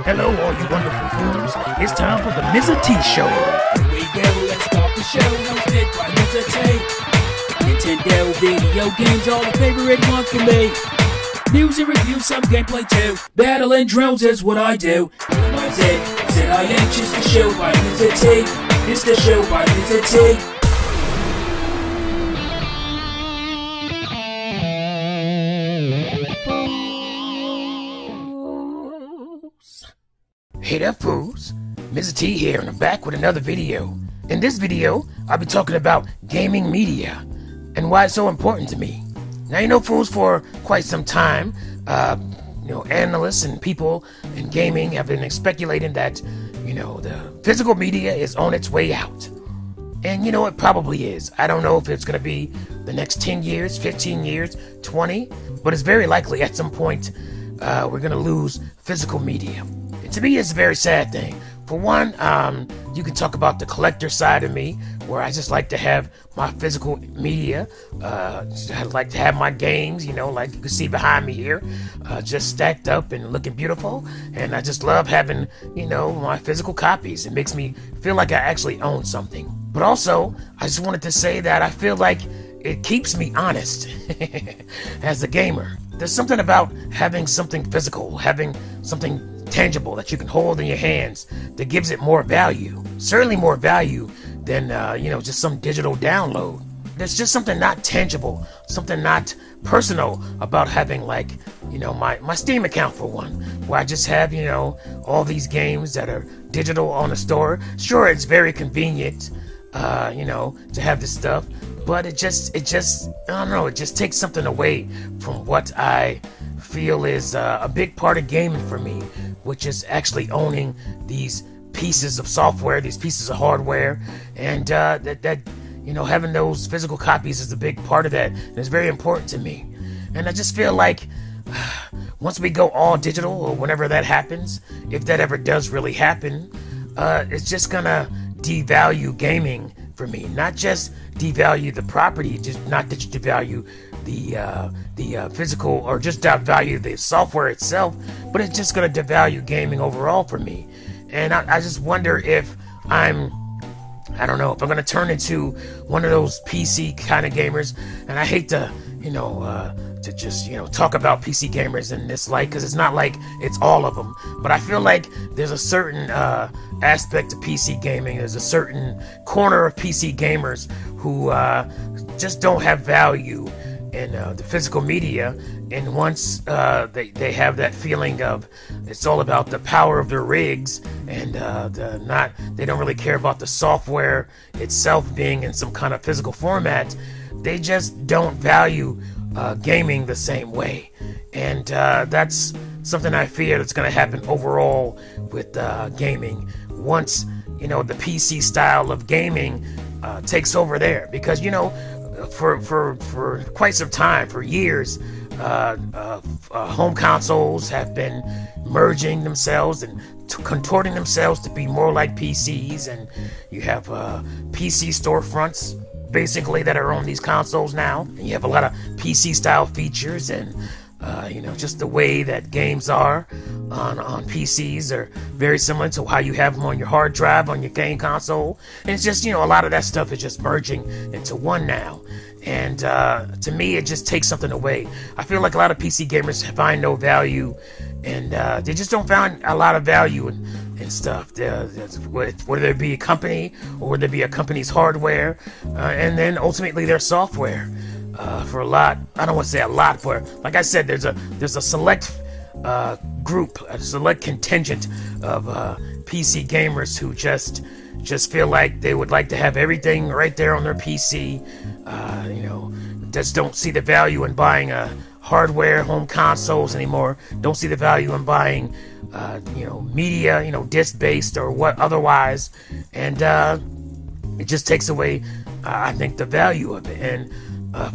Hello, all you wonderful fools. It's time for the Mizzah Tee Show. Here we go, let's start the show. Hosted by Mizzah Tee. Nintendo video games, all the favorite ones for me. News and reviews, some gameplay too. Battling drones is what I do. Mine's it, said I ain't just the show by Mizzah Tee. It's the show by Mizzah Tee. Hey there, fools. Mizzah Tee here, and I'm back with another video. In this video, I'll be talking about gaming media and why it's so important to me. Now, fools, for quite some time, analysts and people in gaming have been speculating that, the physical media is on its way out. And, it probably is. I don't know if it's going to be the next 10 years, 15 years, 20, but it's very likely at some point we're going to lose physical media. And to me, it's a very sad thing. For one, you can talk about the collector side of me, where I just like to have my physical media. I like to have my games, like you can see behind me here, just stacked up and looking beautiful. And I just love having, my physical copies. It makes me feel like I actually own something. But also, I just wanted to say that I feel like it keeps me honest as a gamer. There's something about having something physical, having something tangible that you can hold in your hands that gives it more value. Certainly more value than, just some digital download. There's just something not tangible, something not personal about having, my Steam account, for one, where I just have, all these games that are digital on the store. Sure, it's very convenient, to have this stuff, but it just, I don't know, it just takes something away from what I feel is a big part of gaming for me, which is actually owning these pieces of software, these pieces of hardware, and having those physical copies is a big part of that, and it's very important to me. And I just feel like once we go all digital, or whenever that happens, if that ever does really happen, it's just gonna devalue gaming for me. Not just devalue the property, just not that you devalue the physical, or just devalue the software itself, but it's just going to devalue gaming overall for me. And I just wonder if if I'm going to turn into one of those PC kind of gamers. And I hate to, to just, talk about PC gamers in this light, because it's not like it's all of them. But I feel like there's a certain aspect of PC gaming, there's a certain corner of PC gamers who just don't have value in the physical media. And once they have that feeling of it's all about the power of their rigs, and they don't really care about the software itself being in some kind of physical format, they just don't value gaming the same way. And that's something I fear that's going to happen overall with gaming once the PC style of gaming takes over there. Because for quite some time, for years, home consoles have been merging themselves and contorting themselves to be more like PCs, and you have PC storefronts basically that are on these consoles now, and you have a lot of PC style features, and just the way that games are on PCs are very similar to how you have them on your hard drive on your game console. And it's just, a lot of that stuff is just merging into one now. And to me, it just takes something away. I feel like a lot of PC gamers find no value, and they just don't find a lot of value in stuff. Whether it be a company, or whether it be a company's hardware, and then ultimately their software. For a lot, I don't want to say a lot, but like I said, there's a select group, a select contingent of PC gamers who just feel like they would like to have everything right there on their PC. Just don't see the value in buying hardware, home consoles anymore. Don't see the value in buying, media, disc-based or what otherwise, and it just takes away, I think, the value of it. And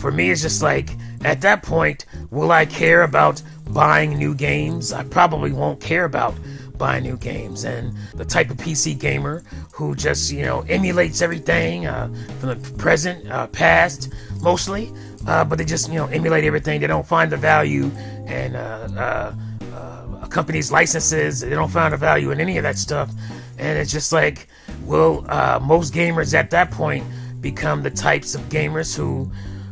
for me, it's just like, at that point, will I care about buying new games? I probably won't care about buying new games. And the type of PC gamer who just, emulates everything from the present, past, mostly, but they just, emulate everything. They don't find the value and companies' licenses. They don't find a value in any of that stuff. And it's just like, well, most gamers at that point become the types of gamers who,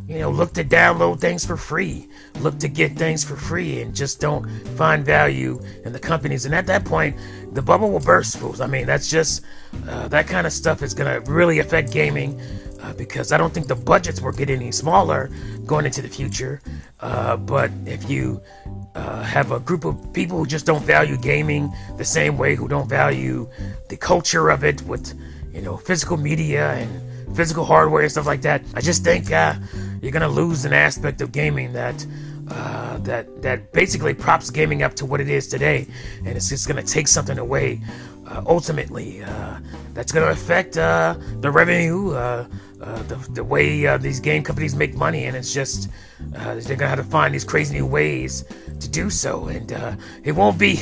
you know, look to download things for free, look to get things for free, and just don't find value in the companies. And at that point, the bubble will burst, fools. I mean, that's just, that kind of stuff is going to really affect gaming, because I don't think the budgets will get any smaller going into the future. But if you have a group of people who just don't value gaming the same way, who don't value the culture of it with, you know, physical media and physical hardware and stuff like that, I just think you're gonna lose an aspect of gaming that basically props gaming up to what it is today, and it's just gonna take something away. Ultimately, that's gonna affect the revenue, the way these game companies make money, and it's just they're gonna have to find these crazy new ways to do so, and it won't be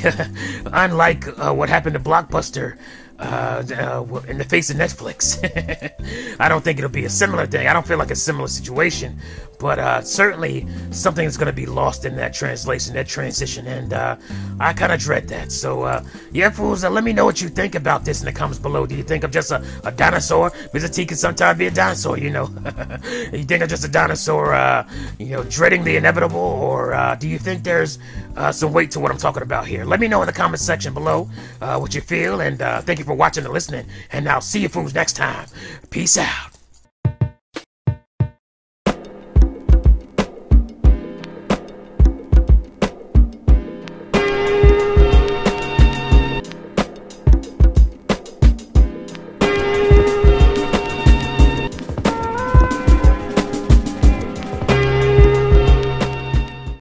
unlike what happened to Blockbuster. In the face of Netflix. I don't think it'll be a similar thing. I don't feel like a similar situation, but certainly something is going to be lost in that translation, that transition, and I kind of dread that. So yeah, fools, let me know what you think about this in the comments below. Do you think I'm just a dinosaur? Mizzah Tee can sometimes be a dinosaur, you know. You think I'm just a dinosaur, you know, dreading the inevitable, or do you think there's some weight to what I'm talking about here? Let me know in the comment section below what you feel, and thank you for watching and listening, and I'll see you fools next time. Peace out.